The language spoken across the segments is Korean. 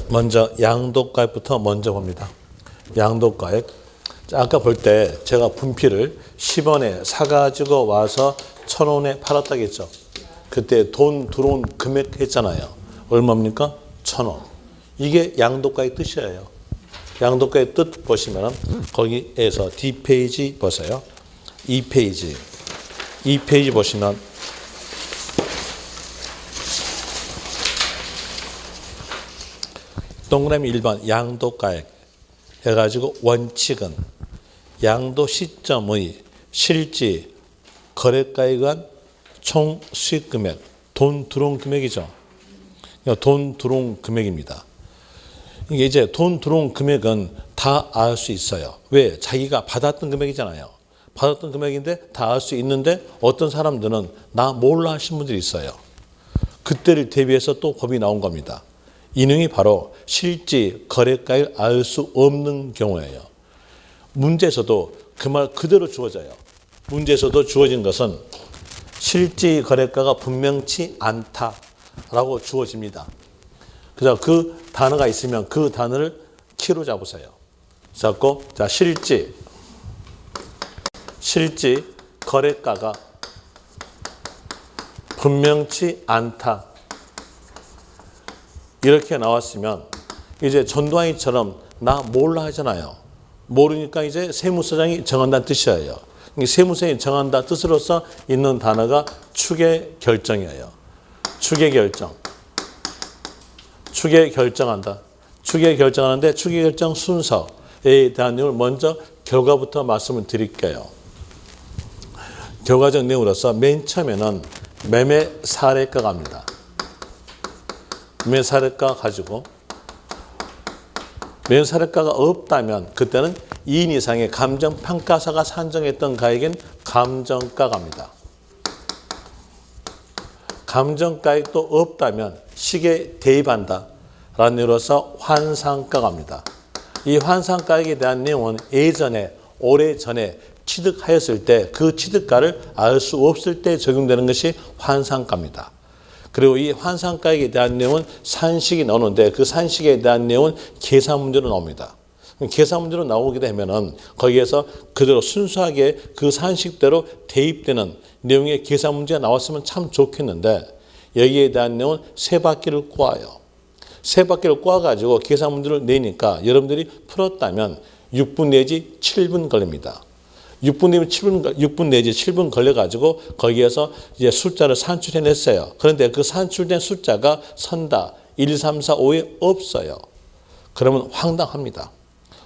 먼저 양도가액부터 먼저 봅니다. 양도가액. 아까 볼 때 제가 분필을 10원에 사가지고 와서 1,000원에 팔았다겠죠. 그때 돈 들어온 금액 했잖아요. 얼마입니까? 1,000원. 이게 양도가의 뜻이에요. 양도가의 뜻 보시면 거기에서 D페이지 보세요. 2페이지. 2페이지 보시면 동그라미 1번 양도가액 해가지고 원칙은 양도 시점의 실지 거래가에 의한 총 수익 금액, 돈 들어온 금액이죠. 돈 들어온 금액입니다. 이게 이제 돈 들어온 금액은 다 알 수 있어요. 왜? 자기가 받았던 금액이잖아요. 받았던 금액인데 다 알 수 있는데 어떤 사람들은 나 몰라 하신 분들이 있어요. 그때를 대비해서 또 법이 나온 겁니다. 이 내용이 바로 실지 거래가를 알 수 없는 경우예요. 문제에서도 그 말 그대로 주어져요. 문제에서도 주어진 것은 실지 거래가가 분명치 않다라고 주어집니다. 그래서 그 단어가 있으면 그 단어를 키로 잡으세요. 잡고 자 실지 거래가가 분명치 않다. 이렇게 나왔으면 이제 전두환이처럼 나 몰라 하잖아요. 모르니까 이제 세무서장이 정한다는 뜻이에요. 세무서장이 정한다 뜻으로서 있는 단어가 추계결정이에요. 추계결정. 추계결정한다. 추계결정하는데 추계결정 순서에 대한 내용을 먼저 결과부터 말씀을 드릴게요. 결과적 내용으로서 맨 처음에는 매매 사례가가 합니다. 매매 사례가 가지고 매매 사례가가 없다면 그때는 2인 이상의 감정평가사가 산정했던 가액은 감정가갑니다. 감정가액도 없다면 시계에 대입한다 라는 이유로서 환상가갑니다. 이 환상가액에 대한 내용은 예전에 오래전에 취득하였을 때 그 취득가를 알 수 없을 때 적용되는 것이 환상가입니다. 그리고 이 환상가액에 대한 내용은 산식이 나오는데 그 산식에 대한 내용은 계산 문제로 나옵니다. 계산 문제로 나오게 되면은 거기에서 그대로 순수하게 그 산식대로 대입되는 내용의 계산 문제가 나왔으면 참 좋겠는데 여기에 대한 내용은 세 바퀴를 꼬아요. 세 바퀴를 꼬아가지고 계산 문제를 내니까 여러분들이 풀었다면 6분 내지 7분 걸립니다. 6분 내지 7분 걸려가지고 거기에서 이제 숫자를 산출해냈어요. 그런데 그 산출된 숫자가 선다. 1, 3, 4, 5에 없어요. 그러면 황당합니다.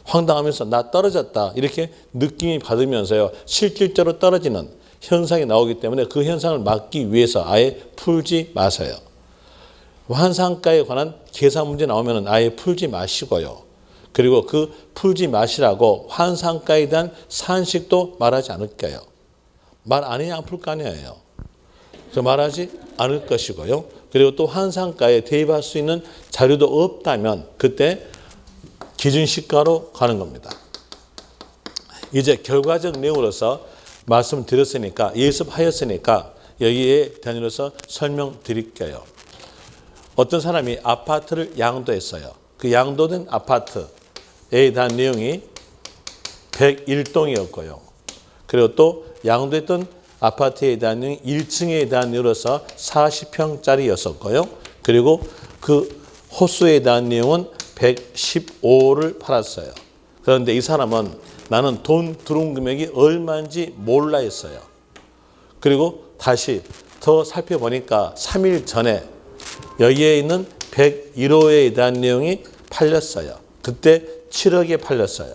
황당하면서 나 떨어졌다. 이렇게 느낌이 받으면서요. 실질적으로 떨어지는 현상이 나오기 때문에 그 현상을 막기 위해서 아예 풀지 마세요. 환상가에 관한 계산 문제 나오면 아예 풀지 마시고요. 그리고 그 풀지 마시라고 환상가에 대한 산식도 말하지 않을게요. 말 안 해야 안 풀 거 아니에요. 그래서 말하지 않을 것이고요. 그리고 또 환상가에 대입할 수 있는 자료도 없다면 그때 기준시가로 가는 겁니다. 이제 결과적 내용으로서 말씀드렸으니까 예습하였으니까 여기에 대해서 설명드릴게요. 어떤 사람이 아파트를 양도했어요. 그 양도된 아파트에 대한 내용이 101동이었고요. 그리고 또 양도했던 아파트에 대한 내용이 1층에 대한 내용으로서 40평짜리였었고요. 그리고 그 호수에 대한 내용은 115를 팔았어요. 그런데 이 사람은 나는 돈 들어온 금액이 얼마인지 몰라 했어요. 그리고 다시 더 살펴보니까 3일 전에 여기에 있는 101호에 대한 내용이 팔렸어요. 그때 7억에 팔렸어요.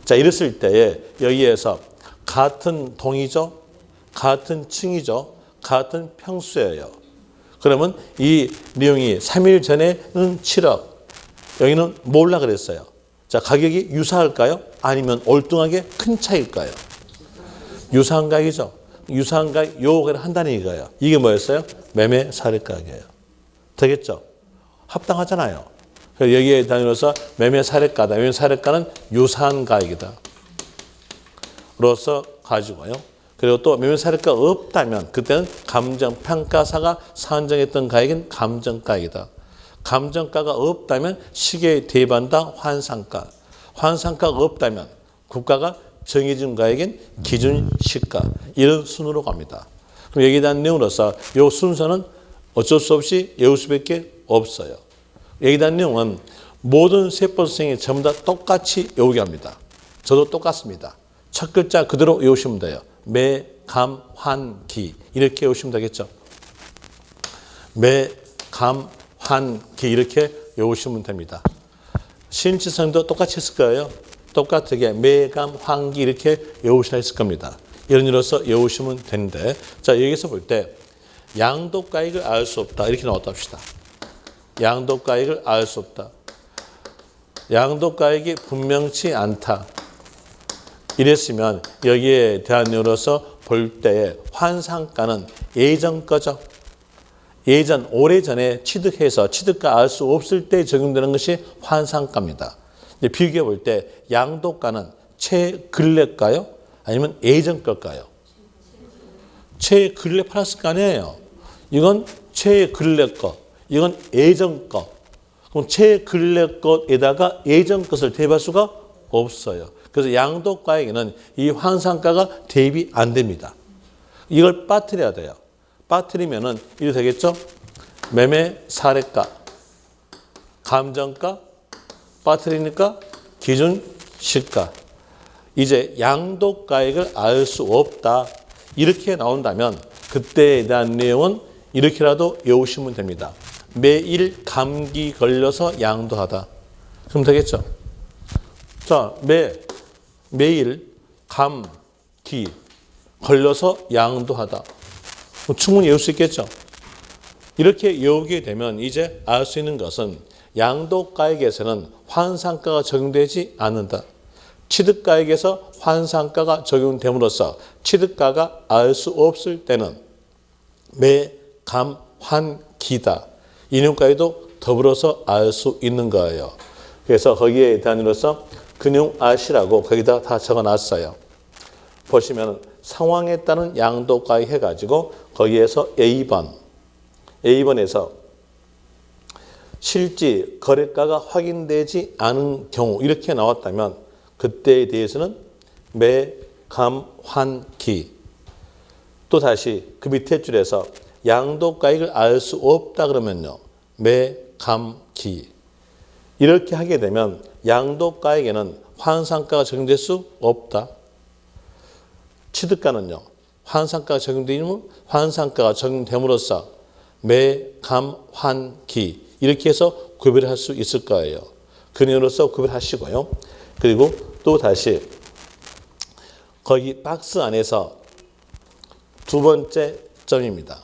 자, 이랬을 때에 여기에서 같은 동이죠. 같은 층이죠. 같은 평수예요. 그러면 이 내용이 3일 전에는 7억, 여기는 몰라 그랬어요. 자, 가격이 유사할까요? 아니면 옳뚱하게 큰 차이일까요? 유사한 가격이죠. 유사한 가격 요구를 한다는 이거예요. 이게 뭐였어요? 매매 사례 가격이에요. 되겠죠? 합당하잖아요. 여기에 다니면서 매매 사례가다. 매매 사례가는 유사한 가격이다. 로서 가지고요. 그리고 또 매매 사례가 없다면 그때는 감정평가사가 산정했던 가격은 감정가격이다. 감정가가 없다면 시계에 대입한다 환산가. 환산가가 없다면 국가가 정해준 가액인 기준 시가. 이런 순으로 갑니다. 그럼 여기에 대한 내용으로서 이 순서는 어쩔 수 없이 외울 수밖에 없어요. 여기에 대한 내용은 모든 세법선생이 전부 다 똑같이 외우게 합니다. 저도 똑같습니다. 첫 글자 그대로 외우시면 돼요. 매, 감, 환, 기. 이렇게 외우시면 되겠죠. 매, 감, 환, 기. 이렇게 외우시면 됩니다. 신치선도 똑같이 했을 거예요. 똑같게 매, 감, 환, 기 이렇게 외우셔야 했을 겁니다. 이런 일로서 외우시면 되는데, 자, 여기서 볼 때 양도가액을 알 수 없다. 이렇게 나왔다 합시다. 양도가액을 알 수 없다. 양도가액이 분명치 않다. 이랬으면 여기에 대한 내용으로서 볼 때에 환산가는 예전 거죠. 예전 오래전에 취득해서 취득가 알 수 없을 때 적용되는 것이 환산가입니다. 비교해 볼 때 양도가는 최근래가요? 아니면 예전 걸까요? 최근래 팔았을 거 아니에요. 이건 최근래 거, 이건 예전 거. 그럼 최근래 것에다가 예전 것을 대입할 수가 없어요. 그래서 양도가액에는 이 환산가가 대입이 안 됩니다. 이걸 빠뜨려야 돼요. 빠뜨리면은 이렇게 되겠죠? 매매 사례가, 감정가, 빠뜨리니까 기준 시가. 이제 양도가액을 알 수 없다. 이렇게 나온다면 그때에 대한 내용은 이렇게라도 외우시면 됩니다. 매일 감기 걸려서 양도하다. 그럼 되겠죠? 자, 매일 감기 걸려서 양도하다. 충분히 외울 수 있겠죠? 이렇게 외우게 되면 이제 알 수 있는 것은 양도가액에서는 환산가가 적용되지 않는다. 취득가액에서 환산가가 적용됨으로써 취득가가 알 수 없을 때는 매, 감, 환, 기다. 이 내용까지도 더불어서 알 수 있는 거예요. 그래서 거기에 대한 이로서 그 내용 아시라고 거기다 다 적어놨어요. 보시면 상황에 따른 양도가액 해가지고 거기에서 A번에서 실제 거래가가 확인되지 않은 경우 이렇게 나왔다면 그때에 대해서는 매, 감, 환, 기. 또 다시 그 밑에 줄에서 양도가액을 알 수 없다 그러면요. 매, 감, 기. 이렇게 하게 되면 양도가액에는 환산가가 적용될 수 없다. 취득가는요. 환산가가 적용되면 환산가가 적용됨으로써 매, 감, 환, 기. 이렇게 해서 구별을 할 수 있을 거예요. 그 내용으로서 구별하시고요. 그리고 또 다시 거기 박스 안에서 두 번째 점입니다.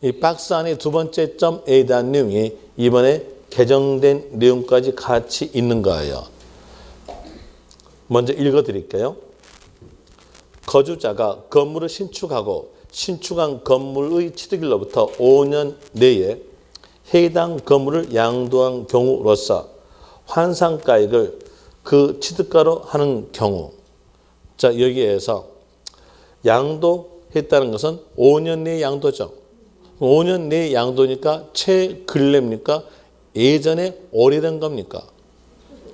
이 박스 안에 두 번째 점에 대한 내용이 이번에 개정된 내용까지 같이 있는 거예요. 먼저 읽어드릴게요. 거주자가 건물을 신축하고 신축한 건물의 취득일로부터 5년 내에 해당 건물을 양도한 경우로서 환산가액을 그 취득가로 하는 경우. 자, 여기에서 양도했다는 것은 5년 내에 양도죠. 5년 내에 양도니까 최근래입니까? 예전에 오래된 겁니까?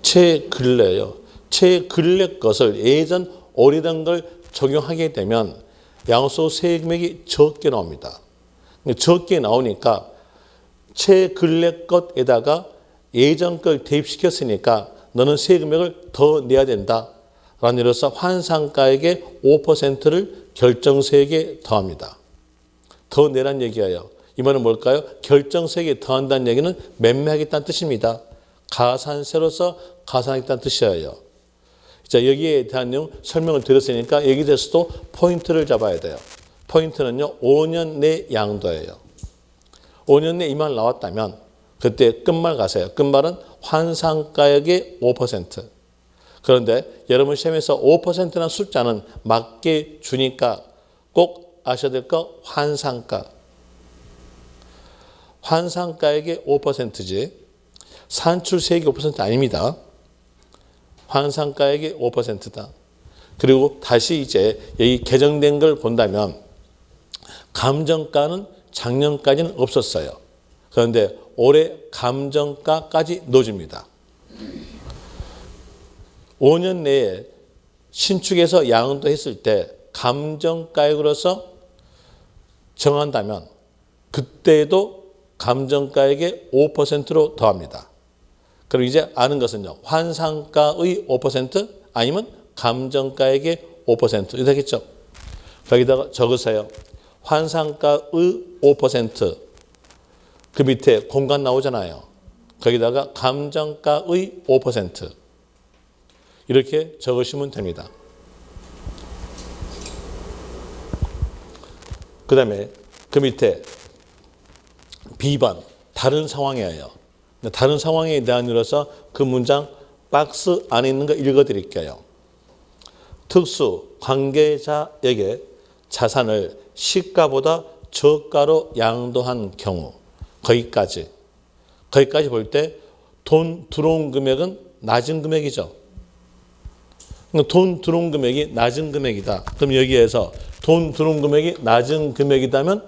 최근래요. 최근래 것을 예전 오래된 걸 적용하게 되면 양도소득세 금액이 적게 나옵니다. 적게 나오니까 최근래 것에다가 예전 걸 대입시켰으니까 너는 세금액을 더 내야 된다. 라는 이로써 환산가액의 5%를 결정세액에 더합니다. 더 내란 얘기예요. 이 말은 뭘까요? 결정세액에 더한다는 얘기는 매매하겠다는 뜻입니다. 가산세로서 가산하겠다는 뜻이에요. 자, 여기에 대한 내용 설명을 드렸으니까 여기 대해서도 포인트를 잡아야 돼요. 포인트는요. 5년 내 양도예요. 5년 내 이 말 나왔다면 그때 끝말 가세요. 끝말은 환산가액의 5%. 그런데 여러분 시험에서 5%라는 숫자는 맞게 주니까 꼭 아셔야 될 거 환산가. 환산가액의 5%지 산출세액이 5% 아닙니다. 환산가액의 5%다. 그리고 다시 이제 여기 개정된 걸 본다면 감정가는 작년까지는 없었어요. 그런데 올해 감정가까지 넣어줍니다. 5년 내에 신축해서 양도했을 때 감정가액으로서 정한다면 그때도 감정가액의 5%로 더합니다. 그럼 이제 아는 것은요. 환상가의 5% 아니면 감정가액의 5% 이렇게 되겠죠. 거기다가 적으세요. 환상가의 5% 그 밑에 공간 나오잖아요. 거기다가 감정가의 5% 이렇게 적으시면 됩니다. 그 다음에 그 밑에 B번 다른 상황이에요. 다른 상황에 대한 이유로서 그 문장 박스 안에 있는 거 읽어드릴게요. 특수 관계자에게 자산을 시가보다 저가로 양도한 경우 거기까지 볼 때 돈 들어온 금액은 낮은 금액이죠. 돈 들어온 금액이 낮은 금액이다. 그럼 여기에서 돈 들어온 금액이 낮은 금액이다면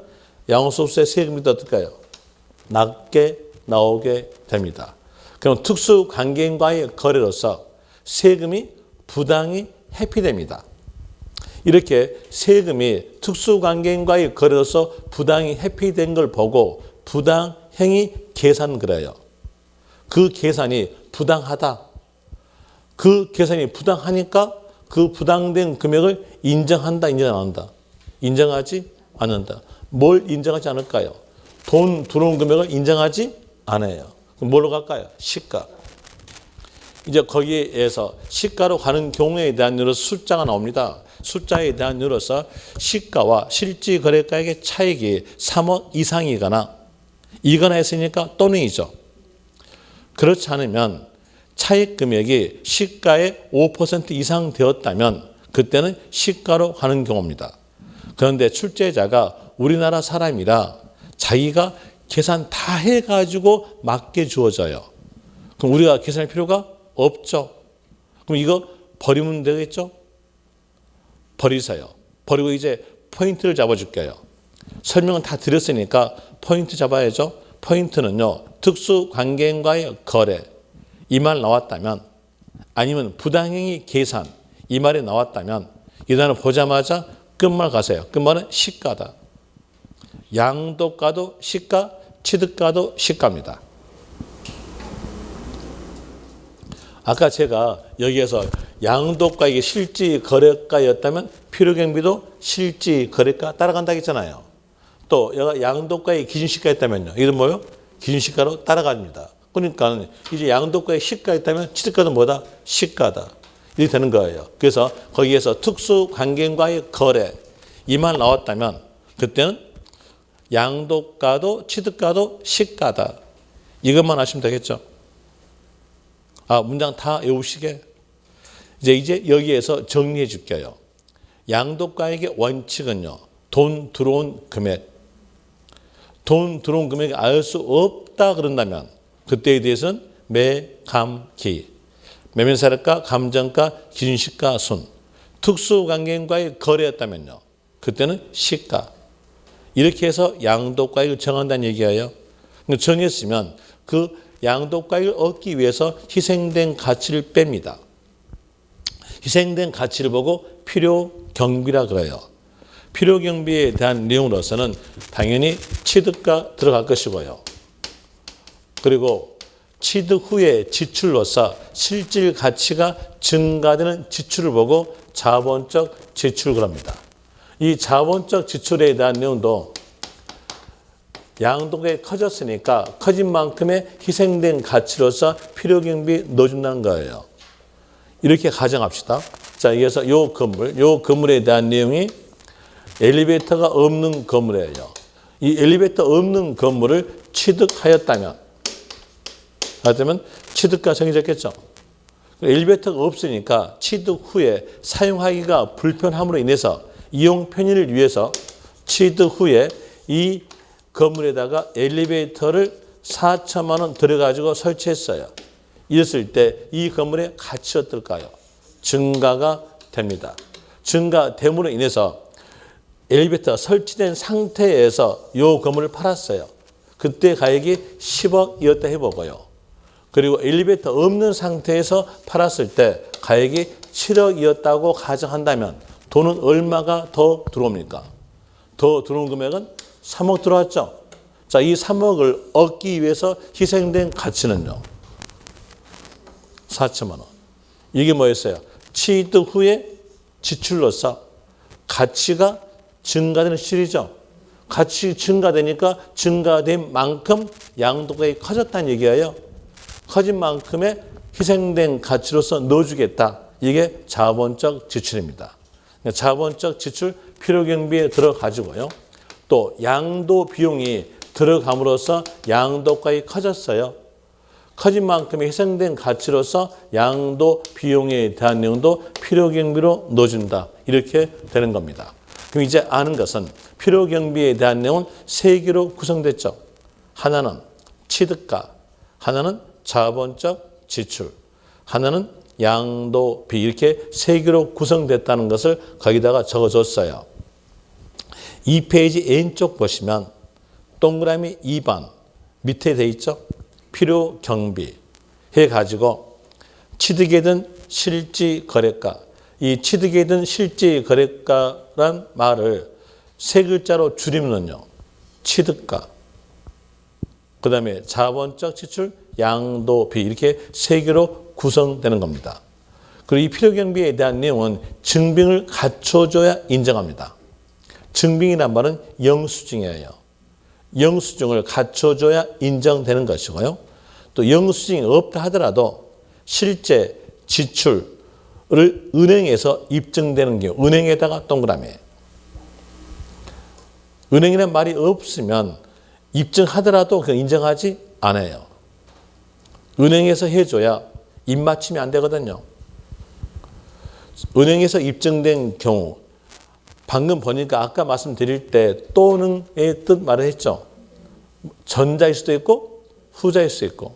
양도소득세 세금이 어떨까요? 낮게 나오게 됩니다. 그럼 특수관계인과의 거래로서 세금이 부당히 회피됩니다. 이렇게 세금이 특수관계인과의 거래로서 부당히 회피된 걸 보고 부당행위 계산 그래요. 그 계산이 부당하다. 그 계산이 부당하니까 그 부당된 금액을 인정한다, 인정 안 한다? 인정하지 않는다. 뭘 인정하지 않을까요? 돈 들어온 금액을 인정하지 않아요. 그럼 뭘로 갈까요? 시가. 이제 거기에서 시가로 가는 경우에 대한 이유로 숫자가 나옵니다. 숫자에 대한 이유로서 시가와 실질 거래가액의 차익이 3억 이상이거나 이거나 했으니까 또는이죠. 그렇지 않으면 차익 금액이 시가의 5% 이상 되었다면 그때는 시가로 가는 경우입니다. 그런데 출제자가 우리나라 사람이라 자기가 계산 다 해가지고 맞게 주어져요. 그럼 우리가 계산할 필요가 없죠. 그럼 이거 버리면 되겠죠? 버리세요. 버리고 이제 포인트를 잡아줄게요. 설명은 다 드렸으니까 포인트 잡아야죠. 포인트는요. 특수관계인과의 거래 이 말 나왔다면 아니면 부당행위 계산 이 말이 나왔다면 이 단어 보자마자 끝말 가세요. 끝말은 시가다. 양도가도 시가, 취득가도 시가입니다. 아까 제가 여기에서 양도가액이 실질 거래가였다면 필요경비도 실질 거래가 따라간다 했잖아요. 또 양도가액이 기준시가였다면요. 이건 뭐요? 기준시가로 따라갑니다. 그러니까 이제 양도가액 시가였다면 취득가도 뭐다? 시가다. 이렇게 되는 거예요. 그래서 거기에서 특수관계인과의 거래 이 말 나왔다면 그때는 양도가도 취득가도 시가다. 이것만 하시면 되겠죠. 문장 다 외우시게. 이제 여기에서 정리해 줄게요. 양도가액의 원칙은요. 돈 들어온 금액. 돈 들어온 금액을 알 수 없다 그런다면 그때에 대해서는 매감기. 매매사례가, 감정가, 기준시가, 순. 특수관계인과의 거래였다면요. 그때는 시가. 이렇게 해서 양도가액을 정한다는 얘기예요. 정했으면 그 양도가액을 얻기 위해서 희생된 가치를 뺍니다. 희생된 가치를 보고 필요경비라 그래요. 필요경비에 대한 내용으로서는 당연히 취득가 들어갈 것이고요. 그리고 취득 후에 지출로서 실질 가치가 증가되는 지출을 보고 자본적 지출을 합니다. 이 자본적 지출에 대한 내용도 양도가액이 커졌으니까 커진 만큼의 희생된 가치로서 필요경비 넣어준다는 거예요. 이렇게 가정합시다. 자, 여기서 이 건물에 대한 내용이 엘리베이터가 없는 건물이에요. 이 엘리베이터 없는 건물을 취득하였다면 취득가 정해졌겠죠. 엘리베이터가 없으니까 취득 후에 사용하기가 불편함으로 인해서 이용 편의를 위해서 취득 후에 이 건물에다가 엘리베이터를 4천만 원 들여가지고 설치했어요. 이랬을 때 이 건물의 가치 어떨까요? 증가가 됩니다. 증가됨으로 인해서 엘리베이터가 설치된 상태에서 이 건물을 팔았어요. 그때 가액이 10억이었다 해보고요. 그리고 엘리베이터 없는 상태에서 팔았을 때 가액이 7억이었다고 가정한다면 돈은 얼마가 더 들어옵니까? 더 들어온 금액은 3억 들어왔죠. 자, 이 3억을 얻기 위해서 희생된 가치는요. 4천만 원. 이게 뭐였어요? 취득 후에 지출로서 가치가 증가되는 실이죠. 가치 증가되니까 증가된 만큼 양도가액이 커졌다는 얘기예요. 커진 만큼의 희생된 가치로서 넣어주겠다. 이게 자본적 지출입니다. 자본적 지출 필요경비에 들어가지고요. 또 양도 비용이 들어감으로써 양도가액이 커졌어요. 커진 만큼의 희생된 가치로서 양도 비용에 대한 내용도 필요경비로 넣어준다. 이렇게 되는 겁니다. 그럼 이제 아는 것은 필요경비에 대한 내용은 세 개로 구성됐죠. 하나는 취득가, 하나는 자본적 지출, 하나는 양도비 이렇게 세 개로 구성됐다는 것을 거기다가 적어줬어요. 2페이지 N쪽 보시면 동그라미 2번 밑에 돼 있죠. 필요경비 해가지고 취득에 든 실지거래가 이 취득에 든 실지거래가란 말을 세 글자로 줄이면요. 취득가 그 다음에 자본적 지출 양도비 이렇게 세 개로 구성되는 겁니다. 그리고 이 필요경비에 대한 내용은 증빙을 갖춰줘야 인정합니다. 증빙이란 말은 영수증이에요. 영수증을 갖춰줘야 인정되는 것이고요. 또 영수증이 없다 하더라도 실제 지출을 은행에서 입증되는 경우 은행에다가 동그라미 은행이라는 말이 없으면 입증하더라도 그 인정하지 않아요. 은행에서 해줘야 입맞춤이 안 되거든요. 은행에서 입증된 경우 방금 보니까 아까 말씀드릴 때 또는의 뜻 말을 했죠. 전자일 수도 있고 후자일 수 있고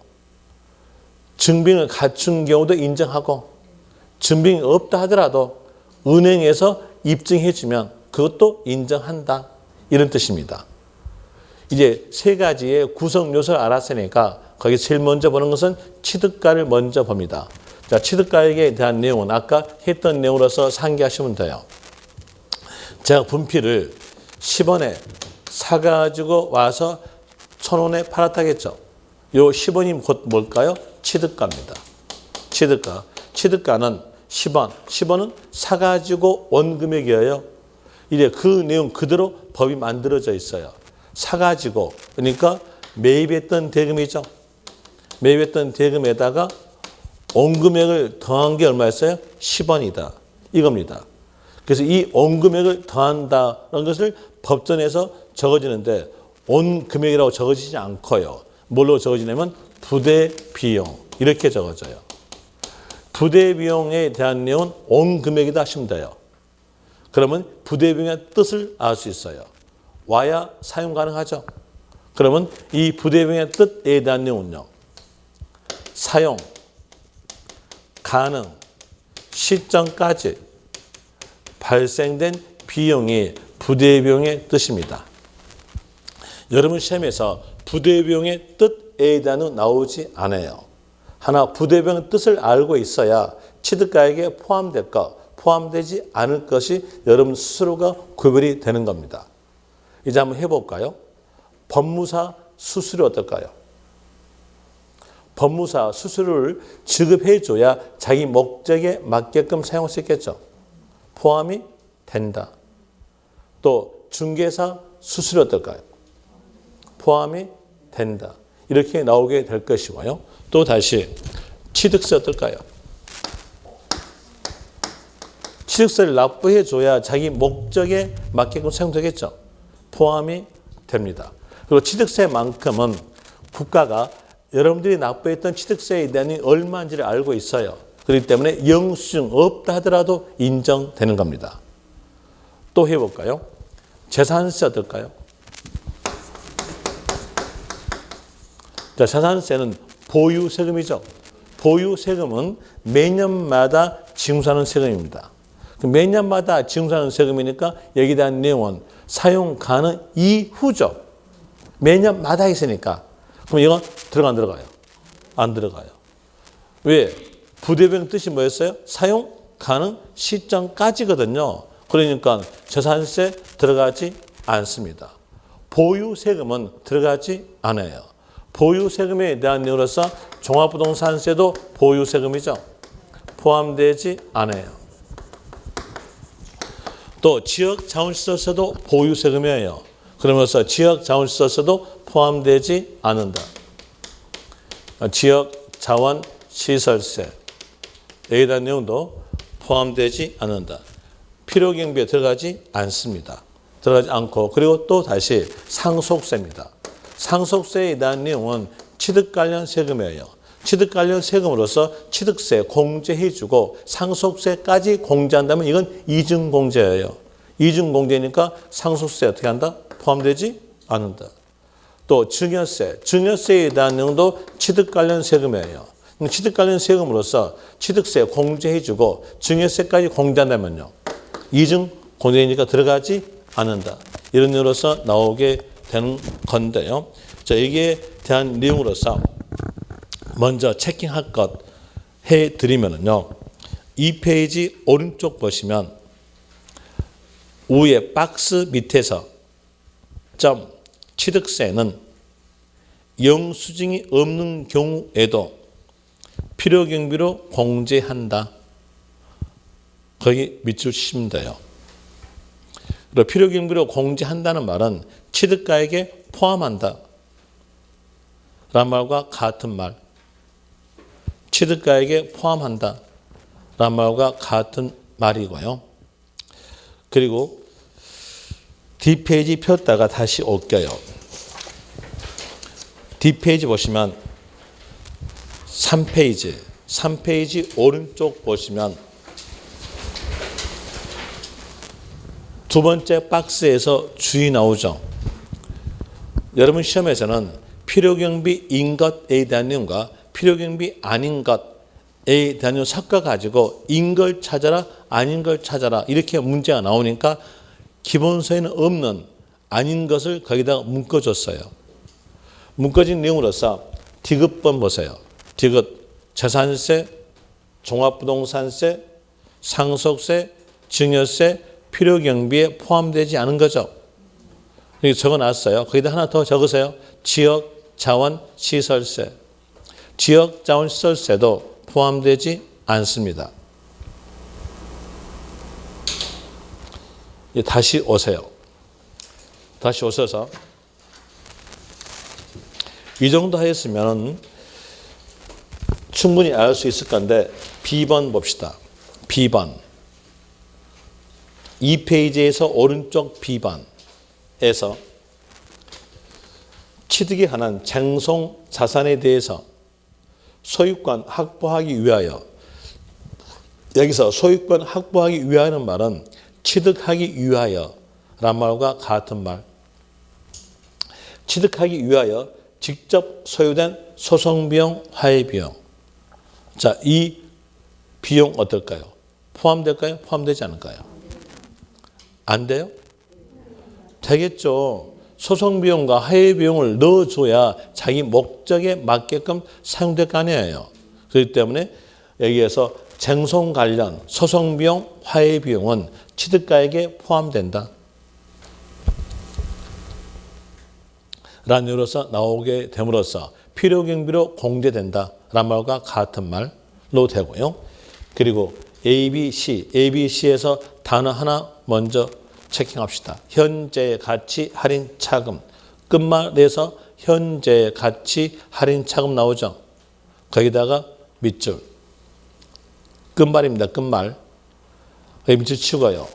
증빙을 갖춘 경우도 인정하고 증빙이 없다 하더라도 은행에서 입증해 주면 그것도 인정한다. 이런 뜻입니다. 이제 세 가지의 구성 요소를 알았으니까 거기 제일 먼저 보는 것은 취득가를 먼저 봅니다. 자, 취득가액에 대한 내용은 아까 했던 내용으로서 상기하시면 돼요. 제가 분필을 10원에 사가지고 와서 1,000원에 팔았다겠죠. 요 10원이 곧 뭘까요? 취득가입니다. 취득가. 취득가는 10원. 10원은 사가지고 온 금액이에요. 이제 그 내용 그대로 법이 만들어져 있어요. 사가지고 그러니까 매입했던 대금이죠. 매입했던 대금에다가 온 금액을 더한 게 얼마였어요? 10원이다. 이겁니다. 그래서 이 온 금액을 더한다는 것을 법전에서 적어지는데 온 금액이라고 적어지지 않고요. 뭘로 적어지냐면 부대 비용 이렇게 적어져요. 부대 비용에 대한 내용은 온 금액이다 하시면 돼요. 그러면 부대 비용의 뜻을 알 수 있어요. 와야 사용 가능하죠. 그러면 이 부대 비용의 뜻에 대한 내용은요. 사용, 가능, 시점까지 발생된 비용이 부대 비용의 뜻입니다. 여러분 시험에서 부대 비용의 뜻에 대한 나오지 않아요. 하나 부대 비용의 뜻을 알고 있어야 취득가액에 포함될까 포함되지 않을 것이 여러분 스스로가 구별이 되는 겁니다. 이제 한번 해볼까요? 법무사 수수료 어떨까요? 법무사 수수료를 지급해줘야 자기 목적에 맞게끔 사용할 수 있겠죠. 포함이 된다. 또 중개사 수수료 어떨까요? 포함이 된다. 이렇게 나오게 될 것이고요. 또 다시 취득세 어떨까요? 취득세를 납부해줘야 자기 목적에 맞게끔 사용되겠죠. 포함이 됩니다. 그리고 취득세만큼은 국가가 여러분들이 납부했던 취득세에 대한 얼마인지를 알고 있어요. 그렇기 때문에 영수증 없다 하더라도 인정되는 겁니다. 또 해볼까요? 재산세 어떨까요? 자, 재산세는 보유세금이죠. 보유세금은 매년마다 징수하는 세금입니다. 매년마다 징수하는 세금이니까 여기에 대한 내용은 사용 가능 이후죠. 매년마다 있으니까. 그럼 이건 들어가 안 들어가요? 안 들어가요. 왜? 부대변경 뜻이 뭐였어요? 사용 가능 시점까지거든요. 그러니까 재산세 들어가지 않습니다. 보유세금은 들어가지 않아요. 보유세금에 대한 이유로서 종합부동산세도 보유세금이죠. 포함되지 않아요. 또 지역자원시설세도 보유세금이에요. 그러면서 지역자원시설세도 포함되지 않는다. 지역자원시설세에 대한 내용도 포함되지 않는다. 필요경비에 들어가지 않습니다. 들어가지 않고 그리고 또 다시 상속세입니다. 상속세에 대한 내용은 취득 관련 세금이에요. 취득 관련 세금으로서 취득세 공제해주고 상속세까지 공제한다면 이건 이중공제예요. 이중공제니까 상속세 어떻게 한다? 포함되지 않는다. 또 증여세에 대한 내용도 취득 관련 세금이에요. 취득 관련 세금으로서 취득세 공제해주고 증여세까지 공제한다면요. 이중공제니까 들어가지 않는다. 이런 이유로서 나오게 되는 건데요. 자, 여기에 대한 내용으로서 먼저 체킹할 것 해드리면요. 2페이지 오른쪽 보시면 위에 박스 밑에서 취득세는 영수증이 없는 경우에도 필요경비로 공제한다. 거기 밑줄 치시면 돼요. 그리고 필요경비로 공제한다는 말은 취득가액에 포함한다. 라는 말과 같은 말. 취득가액에 포함한다. 라는 말과 같은 말이고요. 그리고 뒷페이지 폈다가 다시 올게요. 뒷페이지 보시면 3페이지 오른쪽 보시면 두 번째 박스에서 주의 나오죠. 여러분 시험에서는 필요경비인 것에 대한 내용과 필요경비 아닌 것에 대한 내용 섞어가지고 인 걸 찾아라 아닌 걸 찾아라 이렇게 문제가 나오니까 기본서에는 없는 아닌 것을 거기다가 묶어줬어요. 묶어진 내용으로서 디귿번 보세요. 디귿 재산세, 종합부동산세, 상속세, 증여세, 필요경비에 포함되지 않은 거죠. 여기 적어놨어요. 거기다 하나 더 적으세요. 지역자원시설세. 지역자원시설세도 포함되지 않습니다. 다시 오세요. 다시 오셔서 이 정도 하였으면 충분히 알 수 있을 건데 B번 봅시다. B번 2페이지에서 오른쪽 B번에서 취득에 관한 쟁송 자산에 대해서 소유권 확보하기 위하여 여기서 소유권 확보하기 위하여는 말은 취득하기 위하여 라는 말과 같은 말. 취득하기 위하여 직접 소유된 소송비용, 화해비용. 자, 이 비용 어떨까요? 포함될까요? 포함되지 않을까요? 안 돼요? 되겠죠. 소송비용과 화해비용을 넣어줘야 자기 목적에 맞게끔 사용될 거 아니에요. 그렇기 때문에 여기에서 쟁송 관련 소송비용, 화해비용은 취득가액에 포함된다. 라는 이유로서 나오게 됨으로써 필요경비로 공제된다. 라는 말과 같은 말로 되고요. 그리고 ABC에서 단어 하나 먼저 체킹합시다. 현재 가치 할인 차금. 끝말에서 현재 가치 할인 차금 나오죠. 거기다가 밑줄. 끝말입니다. 끝말. 여기 밑줄 치고요.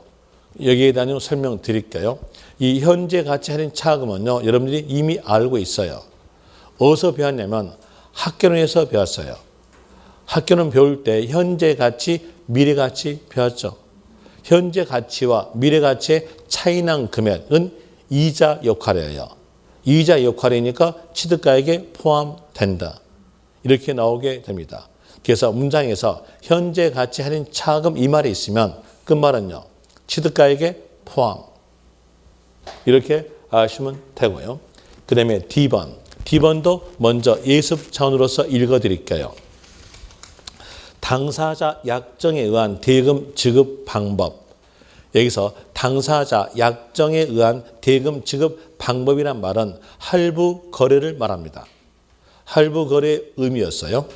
여기에 대한 설명 드릴게요. 이 현재 가치 할인 차금은요. 여러분들이 이미 알고 있어요. 어디서 배웠냐면 학교론에서 배웠어요. 학교는 배울 때 현재 가치, 미래 가치 배웠죠. 현재 가치와 미래 가치의 차이난 금액은 이자 역할이에요. 이자 역할이니까 취득가액에 포함된다. 이렇게 나오게 됩니다. 그래서 문장에서 현재 가치 할인 차금 이 말이 있으면 끝말은요. 취득가액에 포함. 이렇게 아시면 되고요. 그 다음에 D번. D번도 먼저 예습 차원으로서 읽어드릴게요. 당사자 약정에 의한 대금 지급 방법. 여기서 당사자 약정에 의한 대금 지급 방법이란 말은 할부 거래를 말합니다. 할부 거래의 의미였어요.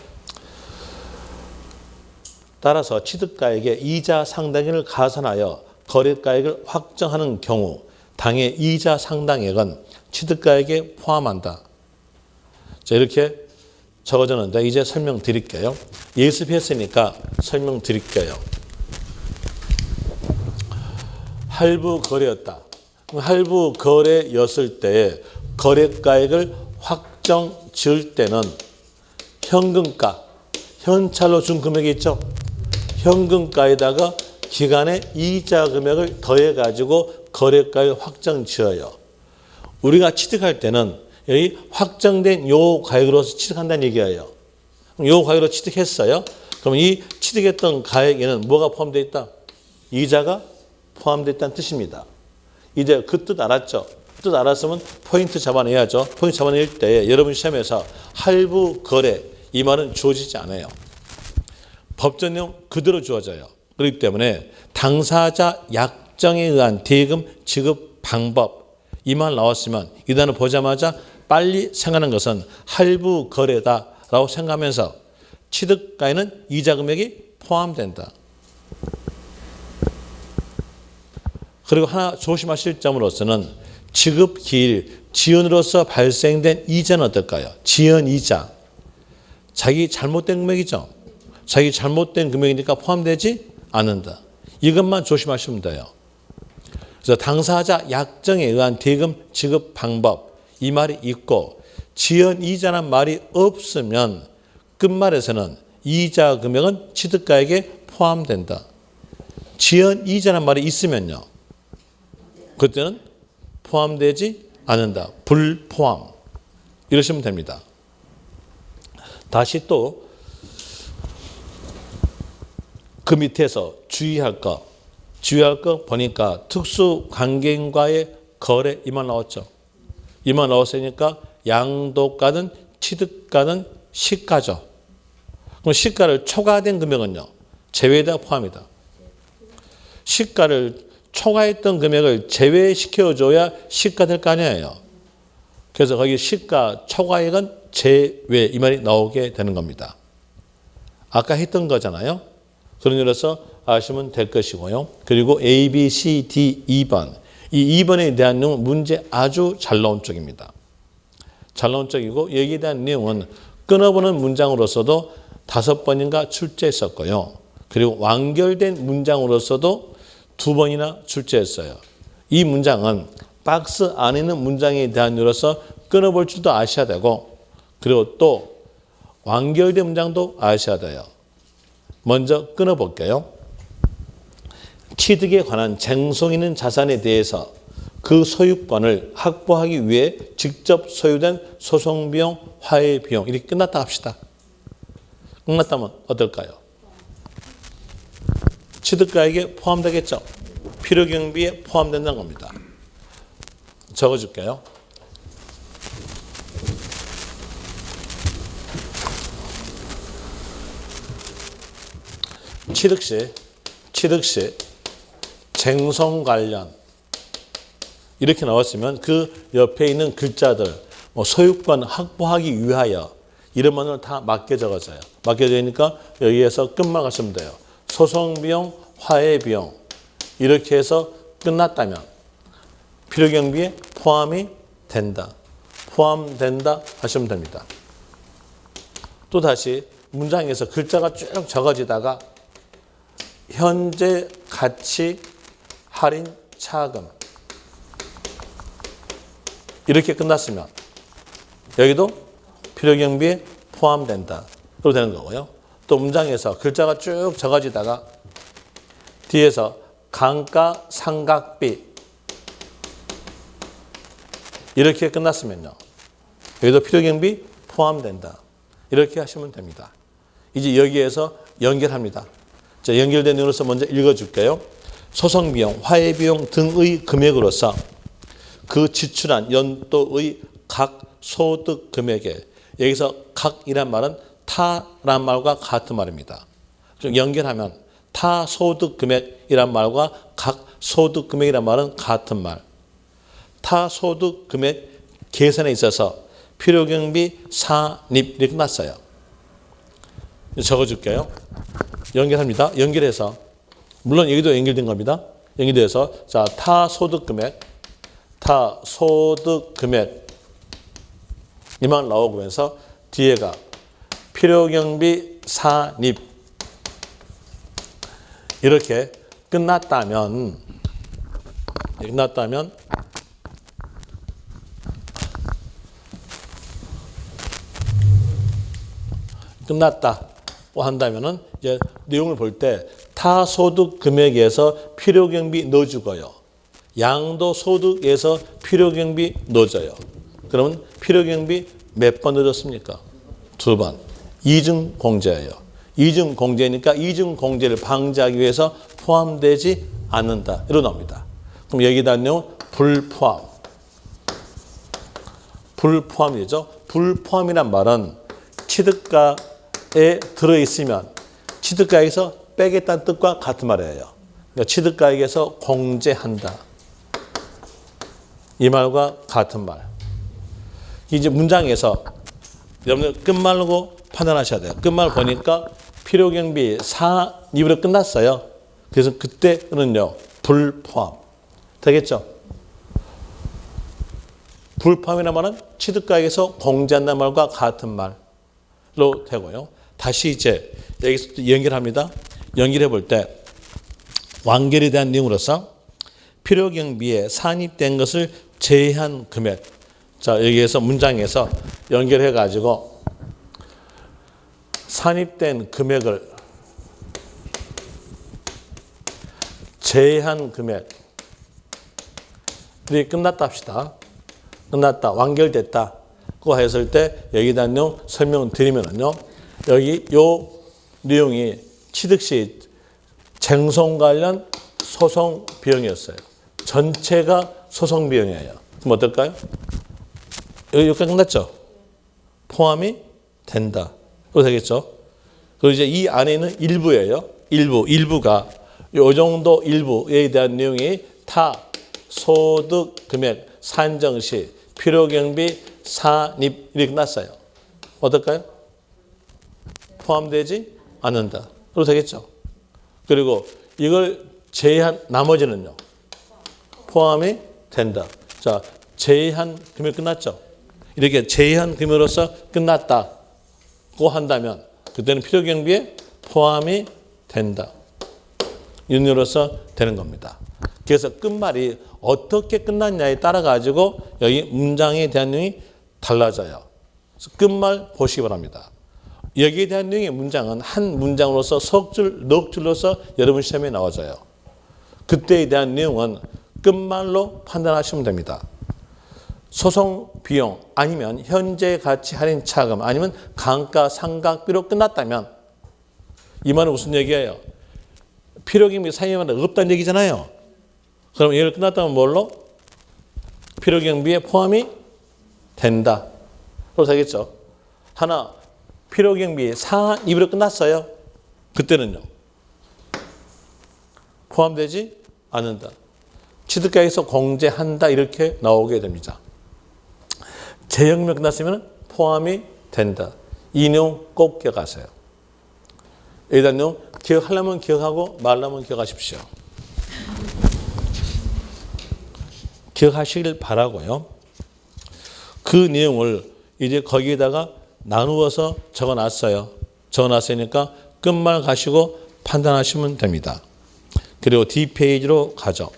따라서 취득가액의 이자 상당액을 가산하여 거래가액을 확정하는 경우 당해 이자 상당액은 취득가액에 포함한다. 자, 이렇게 적어졌는데 이제 설명드릴게요. 예습했으니까 설명드릴게요. 할부 거래였다. 할부 거래였을 때 거래가액을 확정 지을 때는 현금가, 현찰로 준 금액이 있죠. 현금가에다가 기간의 이자 금액을 더해가지고 거래가액을 확정 지어요. 우리가 취득할 때는 여기 확정된 요 가액으로서 취득한다는 얘기예요. 요 가액으로 취득했어요. 그럼 이 취득했던 가액에는 뭐가 포함되어 있다? 이자가 포함되어 있다는 뜻입니다. 이제 그 뜻 알았죠? 뜻 알았으면 포인트 잡아내야죠. 포인트 잡아낼 때 여러분 시험에서 할부 거래 이 말은 주어지지 않아요. 법전 내용 그대로 주어져요. 그렇기 때문에 당사자 약정에 의한 대금 지급 방법 이 말 나왔으면 이 단어 보자마자 빨리 생각하는 것은 할부 거래다라고 생각하면서 취득가에는 이자 금액이 포함된다. 그리고 하나 조심하실 점으로서는 지급기일, 지연으로서 발생된 이자는 어떨까요? 지연이자. 자기 잘못된 금액이죠. 자기 잘못된 금액이니까 포함되지 않는다. 이것만 조심하시면 돼요. 그래서 당사자 약정에 의한 대금 지급 방법 이 말이 있고 지연이자란 말이 없으면 끝말에서는 이자 금액은 취득가액에 포함된다. 지연이자란 말이 있으면요. 그때는 포함되지 않는다. 불포함. 이러시면 됩니다. 다시 또 그 밑에서 주의할 거 보니까 특수관계인과의 거래 이만 나왔죠. 이만 나왔으니까 양도가든 취득가든 시가죠. 그럼 시가를 초과된 금액은요. 제외다 포함이다. 시가를 초과했던 금액을 제외시켜줘야 시가 될 거 아니에요. 그래서 거기 시가 초과액은 제외 이 말이 나오게 되는 겁니다. 아까 했던 거잖아요. 그런 의미로서 아시면 될 것이고요. 그리고 A, B, C, D, 2번. 이 2번에 대한 내용은 문제 아주 잘 나온 쪽입니다. 잘 나온 쪽이고 여기에 대한 내용은 끊어보는 문장으로서도 5번인가 출제했었고요. 그리고 완결된 문장으로서도 2번이나 출제했어요. 이 문장은 박스 안에 있는 문장에 대한 이유로서 끊어볼 줄도 아셔야 되고 그리고 또 완결된 문장도 아셔야 돼요. 먼저 끊어볼게요. 취득에 관한 쟁송 있는 자산에 대해서 그 소유권을 확보하기 위해 직접 소유된 소송비용, 화해비용 이렇게 끝났다 합시다. 끝났다면 어떨까요? 취득가액에 포함되겠죠. 필요경비에 포함된다는 겁니다. 적어줄게요. 취득 시 쟁송 관련 이렇게 나왔으면 그 옆에 있는 글자들 소유권 확보하기 위하여 이런 것을 다 맞게 적어져요. 맞게 되니까 여기에서 끝만 가시면 돼요. 소송비용, 화해비용 이렇게 해서 끝났다면 필요경비에 포함이 된다. 포함된다 하시면 됩니다. 또다시 문장에서 글자가 쭉 적어지다가 현재 가치 할인 차금 이렇게 끝났으면 여기도 필요경비에 포함된다. 또 되는 거고요. 또 문장에서 글자가 쭉 적어지다가 뒤에서 감가상각비 이렇게 끝났으면요. 여기도 필요경비 포함된다. 이렇게 하시면 됩니다. 이제 여기에서 연결합니다. 자, 연결된 내용으로서 먼저 읽어줄게요. 소송비용, 화해비용 등의 금액으로서 그 지출한 연도의 각 소득 금액에 여기서 각이란 말은 타란 말과 같은 말입니다. 좀 연결하면 타 소득 금액이란 말과 각 소득 금액이란 말은 같은 말. 타 소득 금액 계산에 있어서 필요경비 산입 이렇게 끝났어요. 적어줄게요. 연결합니다. 연결해서 물론 여기도 연결된 겁니다. 연결돼서 자 타 소득 금액 이만 나오면서 뒤에가 필요경비 산입 이렇게 끝났다면 끝났다고 한다면은 이제 내용을 볼 때 타소득 금액에서 필요경비 넣어주고요. 양도소득에서 필요경비 넣어줘요. 그러면 필요경비 몇 번 넣어줬습니까? 2번. 이중공제예요. 이중공제니까 이중공제를 방지하기 위해서 포함되지 않는다. 이렇게 나옵니다. 그럼 여기다 내용 불포함이죠. 불포함이란 말은 취득가에 들어있으면 취득가액에서 빼겠다는 뜻과 같은 말이에요. 그러니까 취득가액에서 공제한다. 이 말과 같은 말. 이제 문장에서 여러분들 끝말로 판단하셔야 돼요. 끝말 보니까 필요경비 산입으로 끝났어요. 그래서 그때는요 불포함 되겠죠. 불포함이라는 말은 취득가액에서 공제한다는 말과 같은 말로 되고요. 다시 이제 여기서 연결합니다. 연결해 볼 때 완결에 대한 내용으로서 필요경비에 산입된 것을 제한 금액. 자 여기에서 문장에서 연결해 가지고 산입된 금액을 제한 금액 이 끝났다 합시다. 끝났다. 완결됐다고 했을 때 여기다 내용 설명드리면은요. 여기 요 내용이 취득 시 쟁송 관련 소송 비용이었어요. 전체가 소송 비용이에요. 그럼 어떨까요? 여기까지 끝났죠? 포함이 된다. 그거 되겠죠? 그리고 이제 이 안에 있는 일부예요. 일부가 요 정도 일부에 대한 내용이 타 소득 금액 산정 시 필요경비 산입 이렇게 끝났어요. 어떨까요? 포함되지 않는다. 그거 되겠죠? 그리고 이걸 제한 나머지는요. 포함이 된다. 자, 제한 금액 끝났죠? 이렇게 제한 금액으로서 끝났다고 한다면 그때는 필요경비에 포함이 된다. 윤리로서 되는 겁니다. 그래서 끝말이 어떻게 끝났냐에 따라 가지고 여기 문장에 대한 내용이 달라져요. 그래서 끝말 보시기 바랍니다. 여기에 대한 내용의 문장은 한 문장으로서 석 줄, 넉 줄로서 여러분 시험에 나와져요. 그때에 대한 내용은 끝말로 판단하시면 됩니다. 소송 비용 아니면 현재 가치 할인 차감 아니면 감가상각비로 끝났다면 이 말은 무슨 얘기예요? 필요경비 산입은 없다는 얘기잖아요. 그럼 얘를 끝났다면 뭘로? 필요경비에 포함이 된다. 그래서 되겠죠. 하나 필요경비 산입으로 끝났어요. 그때는요. 포함되지 않는다. 취득가액에서 공제한다 이렇게 나오게 됩니다. 제형명 끝났으면 포함이 된다. 이 내용 꼭 기억하세요. 여기다 내용 기억하려면 기억하고 말라면 기억하십시오. 기억하시길 바라고요. 그 내용을 이제 거기에다가 나누어서 적어놨어요. 적어놨으니까 끝말 가시고 판단하시면 됩니다. 그리고 D페이지로 가죠.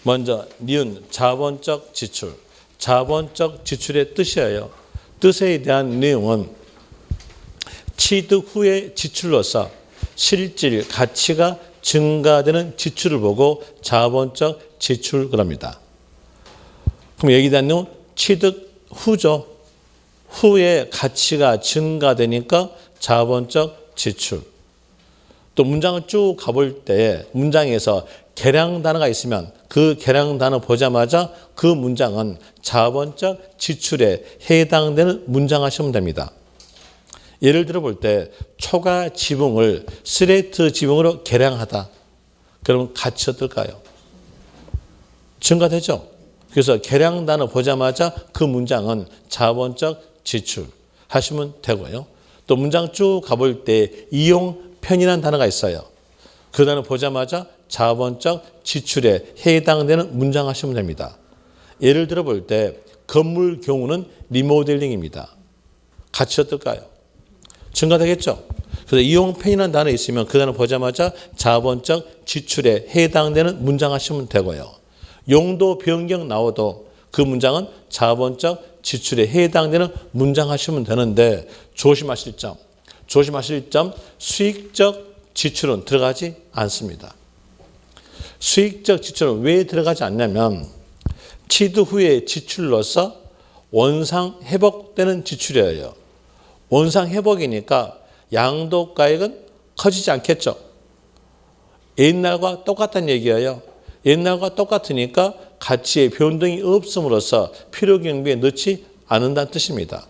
먼저 니은 자본적 지출. 자본적 지출의 뜻이에요. 뜻에 대한 내용은 취득 후의 지출로서 실질 가치가 증가되는 지출을 보고 자본적 지출 그럽니다. 그럼 여기에 대한 내용은 취득 후죠. 후에 가치가 증가되니까 자본적 지출. 또 문장을 쭉 가볼 때 문장에서 계량 단어가 있으면 그 계량 단어 보자마자 그 문장은 자본적 지출에 해당되는 문장 하시면 됩니다. 예를 들어 볼 때 초과 지붕을 스레이트 지붕으로 계량하다. 그러면 가치 어떨까요? 증가되죠. 그래서 계량 단어 보자마자 그 문장은 자본적 지출 하시면 되고요. 또 문장 쭉 가볼 때 이용 편이라는 단어가 있어요. 그 단어 보자마자 자본적 지출에 해당되는 문장 하시면 됩니다. 예를 들어 볼 때 건물 경우는 리모델링입니다. 가치 어떨까요? 증가되겠죠. 그래서 이용 편이라는 단어 있으면 그 단어 보자마자 자본적 지출에 해당되는 문장 하시면 되고요. 용도 변경 나와도 그 문장은 자본적 지출에 해당되는 문장 하시면 되는데 조심하실 점 수익적 지출은 들어가지 않습니다. 수익적 지출은 왜 들어가지 않냐면 취득 후의 지출로서 원상 회복되는 지출이에요. 원상 회복이니까 양도가액은 커지지 않겠죠. 옛날과 똑같다는 얘기예요. 옛날과 똑같으니까 가치의 변동이 없음으로써 필요 경비에 넣지 않는다는 뜻입니다.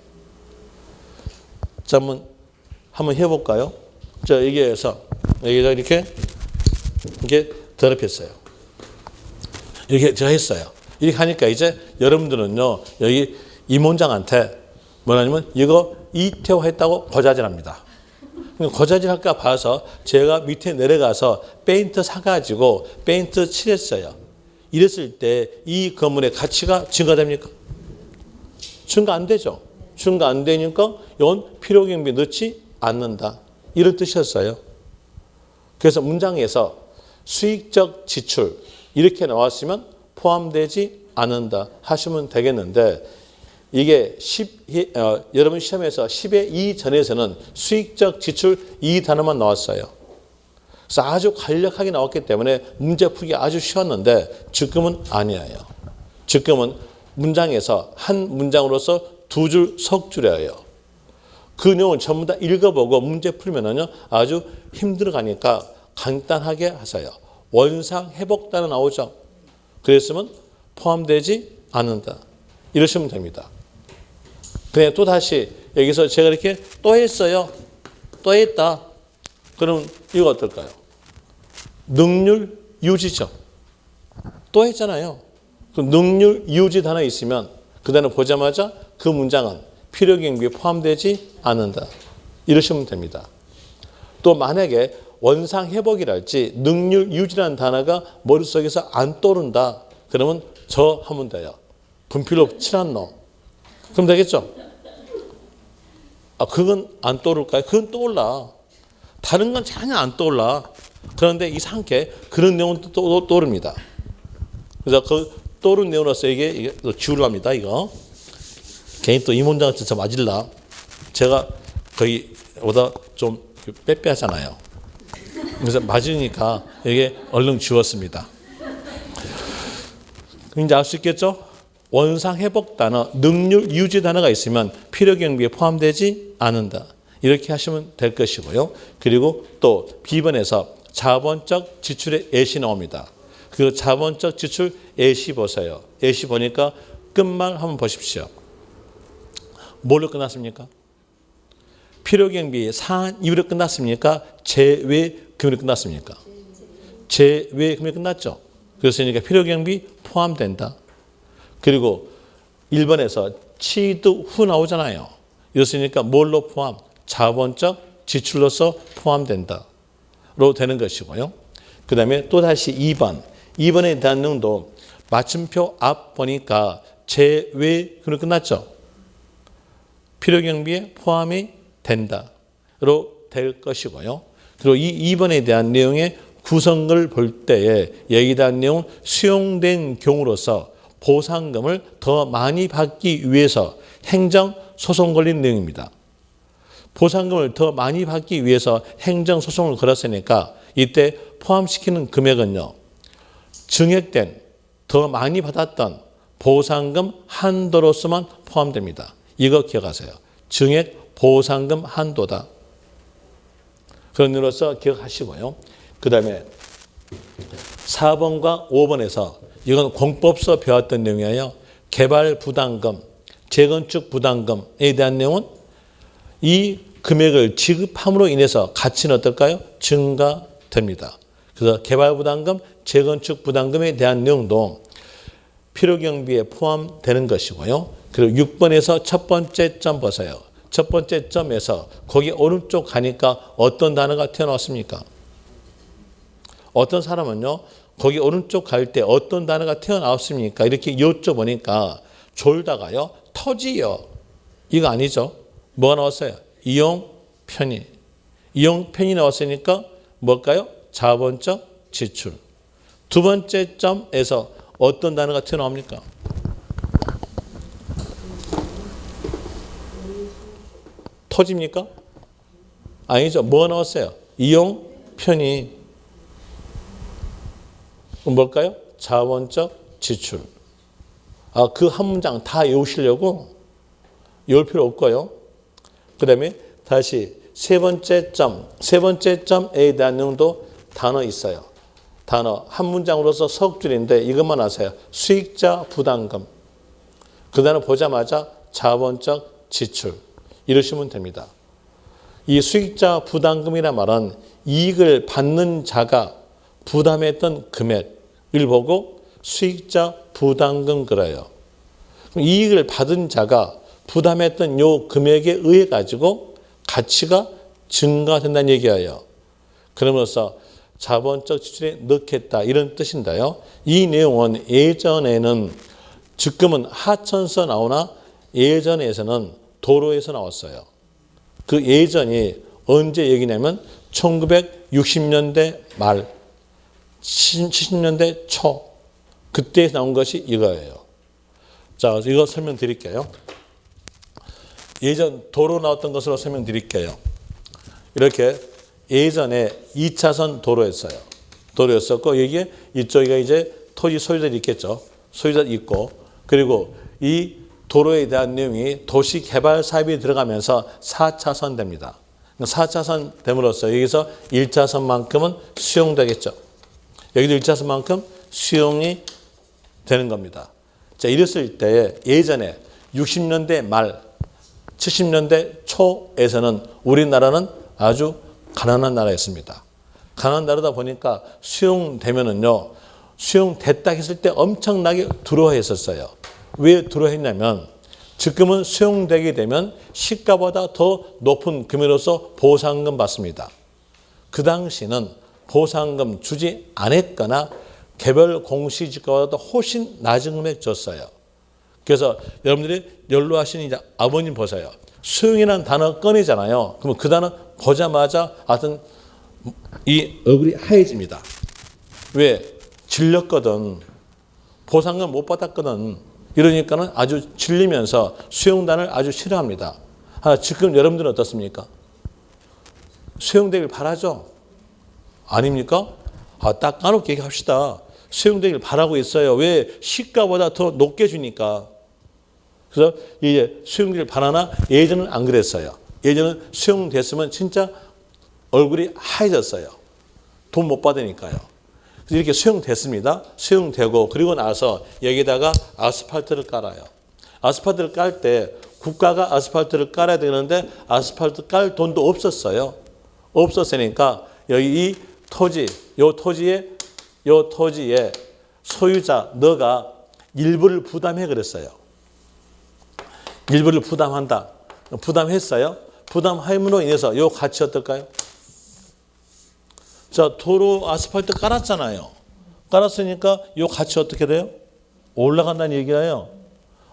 자, 한번 해볼까요? 자, 여기에서 이렇게 더럽혔어요. 이렇게 제가 했어요. 이렇게 하니까 이제 여러분들은요, 여기 임원장한테 뭐냐면 이거 이태화했다고 고자질합니다. 고자질할까 봐서 제가 밑에 내려가서 페인트 사가지고 페인트 칠했어요. 이랬을 때 이 건물의 가치가 증가됩니까? 증가 안 되죠. 증가 안 되니까 이건 필요경비에 넣지 않는다. 이런 뜻이었어요. 그래서 문장에서 수익적 지출 이렇게 나왔으면 포함되지 않는다 하시면 되겠는데 이게 여러분 시험에서 10의 2 전에서는 수익적 지출 이 단어만 나왔어요. 그래서 아주 간략하게 나왔기 때문에 문제 풀기 아주 쉬웠는데 지금은 아니에요. 지금은 문장에서 한 문장으로서 두 줄, 석 줄이에요. 그 내용을 전부 다 읽어보고 문제 풀면은요 아주 힘들어가니까 간단하게 하세요. 원상 회복 단어 나오죠. 그랬으면 포함되지 않는다. 이러시면 됩니다. 그냥 또 다시 여기서 제가 이렇게 또 했어요. 또 했다. 그럼 이거 어떨까요? 능률 유지죠. 또 했잖아요. 그 능률 유지 단어 있으면 그 단어 보자마자 그 문장은 필요경비에 포함되지 않는다. 이러시면 됩니다. 또 만약에 원상회복이랄지 능률 유지라는 단어가 머릿속에서 안 떠오른다. 그러면 저 하면 돼요. 분필로 칠한 놈. 그럼 되겠죠? 그건 안 떠오를까요? 그건 떠올라. 다른 건 전혀 안 떠올라. 그런데 이상하게 그런 내용은 또 떠오릅니다. 그래서 그 떠오른 내용으로서 이게 또 지우랍니다. 이거. 괜히 또 이 문장을 진짜 맞을라. 제가 거의 보다 좀 빼빼하잖아요. 그래서 맞으니까 이게 얼른 지웠습니다. 이제 알 수 있겠죠? 원상 회복 단어, 능률 유지 단어가 있으면 필요 경비에 포함되지 않는다. 이렇게 하시면 될 것이고요. 그리고 또 B번에서 자본적 지출의 예시 나옵니다. 그 자본적 지출 예시 보세요. 예시 보니까 끝말 한번 보십시오. 뭘로 끝났습니까? 필요 경비 사안 이후로 끝났습니까? 제외 금액으로 끝났습니까? 제외 금액이 끝났죠. 그랬으니까 필요 경비 포함된다. 그리고 1번에서 취득 후 나오잖아요. 이랬으니까 뭘로 포함? 자본적 지출로서 포함된다. 로 되는 것이고요. 그 다음에 또다시 2번. 2번에 대한 내용도 맞춤표 앞 보니까 제외 금액 끝났죠. 필요경비에 포함이 된다로 될 것이고요. 그리고 이 2번에 대한 내용의 구성을 볼 때에 여기에 대한 내용 수용된 경우로서 보상금을 더 많이 받기 위해서 행정소송 걸린 내용입니다. 보상금을 더 많이 받기 위해서 행정소송을 걸었으니까 이때 포함시키는 금액은요. 증액된 더 많이 받았던 보상금 한도로서만 포함됩니다. 이거 기억하세요. 증액 보상금 한도다. 그런 의미로서 기억하시고요. 그 다음에 4번과 5번에서 이건 공법서 배웠던 내용이에요. 개발 부담금, 재건축 부담금에 대한 내용은 이 금액을 지급함으로 인해서 가치는 어떨까요? 증가됩니다. 그래서 개발 부담금, 재건축 부담금에 대한 내용도 필요경비에 포함되는 것이고요. 그리고 6번에서 첫 번째 점 보세요. 첫 번째 점에서 거기 오른쪽 가니까 어떤 단어가 튀어나왔습니까? 어떤 사람은요. 거기 오른쪽 갈 때 어떤 단어가 튀어나왔습니까? 이렇게 여쭤보니까 졸다가요. 터지요. 이거 아니죠. 뭐가 나왔어요? 이용 편의. 이용 편의 나왔으니까 뭘까요? 자본적 지출. 두 번째 점에서 어떤 단어가 튀어나옵니까? 터집니까? 아니죠. 뭐가 나왔어요? 이용 편의. 뭘까요? 자본적 지출. 그 한 문장 다 외우시려고 외울 필요 없고요. 그 다음에 다시 세 번째 점에 대한 내용도 단어 있어요. 단어 한 문장으로서 석 줄인데 이것만 아세요. 수익자 부담금. 그 단어 보자마자 자본적 지출. 이러시면 됩니다. 이 수익자 부담금이란 말은 이익을 받는 자가 부담했던 금액을 보고 수익자 부담금 그래요. 이익을 받은 자가 부담했던 요 금액에 의해 가지고 가치가 증가된다는 얘기예요. 그러면서 자본적 지출에 넣겠다 이런 뜻인데요. 이 내용은 예전에는 지금은 하천서 나오나 예전에서는 도로에서 나왔어요. 그 예전이 언제 얘기냐면 1960년대 말 70년대 초 그때 나온 것이 이거예요. 자, 이거 설명드릴게요. 예전 도로 나왔던 것으로 설명드릴게요. 이렇게 예전에 2차선 도로였어요. 도로였었고 여기에 이쪽에 이제 토지 소유자들이 있겠죠. 소유자들이 있고 그리고 이 도로에 대한 내용이 도시개발 사업이 들어가면서 4차선 됩니다. 4차선 됨으로써 여기서 1차선만큼은 수용되겠죠. 여기도 1차선만큼 수용이 되는 겁니다. 자, 이랬을 때 예전에 60년대 말 70년대 초에서는 우리나라는 아주 가난한 나라였습니다. 가난한 나라다 보니까 수용되면은요, 수용됐다 했을 때 엄청나게 두려워했었어요. 왜 두려워했냐면 지금은 수용되게 되면 시가보다 더 높은 금액으로서 보상금 받습니다. 그 당시는 보상금 주지 않았거나 개별 공시지가보다 훨씬 낮은 금액 줬어요. 그래서 여러분들이 연로하신 이제 아버님 보세요. 수용이라는 단어 꺼내잖아요. 그러면 그 단어 보자마자 하여튼 이 얼굴이 하얘집니다. 왜? 질렸거든. 보상금 못 받았거든. 이러니까는 아주 질리면서 수용단을 아주 싫어합니다. 지금 여러분들은 어떻습니까? 수용되길 바라죠? 아닙니까? 딱 까놓게 얘기합시다. 수용되길 바라고 있어요. 왜? 시가보다 더 높게 주니까. 그래서 이제 수용되길 바라나 예전은 안 그랬어요. 예전은 수용됐으면 진짜 얼굴이 하얘졌어요. 돈 못 받으니까요. 그래서 이렇게 수용됐습니다. 수용되고 그리고 나서 여기다가 아스팔트를 깔아요. 아스팔트를 깔 때 국가가 아스팔트를 깔아야 되는데 아스팔트 깔 돈도 없었어요. 없었으니까 여기 이 토지, 요 토지에 소유자 너가 일부를 부담해 그랬어요. 일부를 부담한다. 부담했어요. 부담함으로 인해서 요 가치 어떨까요? 자, 도로 아스팔트 깔았잖아요. 깔았으니까 요 가치 어떻게 돼요? 올라간다는 얘기예요.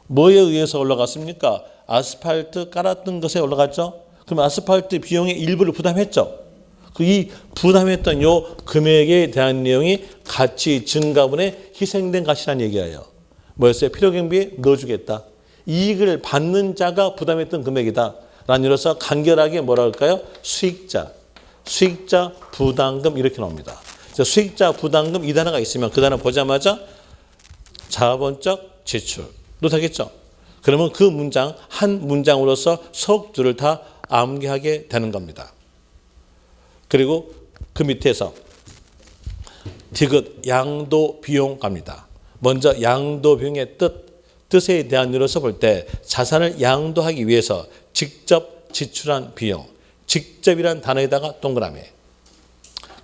뭐에 의해서 올라갔습니까? 아스팔트 깔았던 것에 올라갔죠. 그럼 아스팔트 비용의 일부를 부담했죠. 이 부담했던 요 금액에 대한 내용이 가치 증가분에 희생된 가치라는 얘기예요. 뭐였어요? 필요경비에 넣어주겠다. 이익을 받는 자가 부담했던 금액이다. 라는 이로써 간결하게 뭐라 할까요? 수익자 부담금 이렇게 나옵니다. 수익자 부담금 이 단어가 있으면 그 단어 보자마자 자본적 지출로 되겠죠. 그러면 그 문장 한 문장으로서 석 줄을 다 암기하게 되는 겁니다. 그리고 그 밑에서 디귿 양도 비용 갑니다. 먼저 양도 비용의 뜻에 대한 이유로서 볼 때 자산을 양도하기 위해서 직접 지출한 비용, 직접이란 단어에다가 동그라미.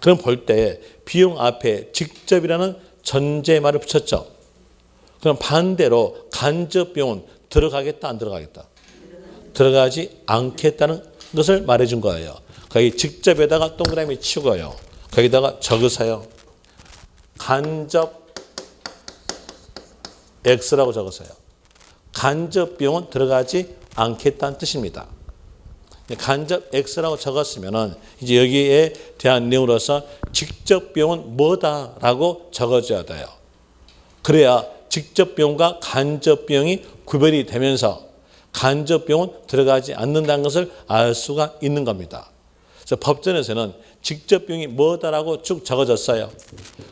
그럼 볼 때 비용 앞에 직접이라는 전제말을 붙였죠. 그럼 반대로 간접 비용은 들어가겠다 안 들어가겠다? 들어가지 않겠다는 것을 말해준 거예요. 거기 직접에다가 동그라미 치고요. 거기다가 적으세요. 간접 X라고 적으세요. 간접 비용은 들어가지 않겠다는 뜻입니다. 간접 X라고 적었으면은 이제 여기에 대한 내용으로서 직접 비용은 뭐다라고 적어줘야 돼요. 그래야 직접 비용과 간접 비용이 구별이 되면서 간접 비용은 들어가지 않는다는 것을 알 수가 있는 겁니다. 그래서 법전에서는 직접 비용이 뭐다라고 쭉 적어졌어요.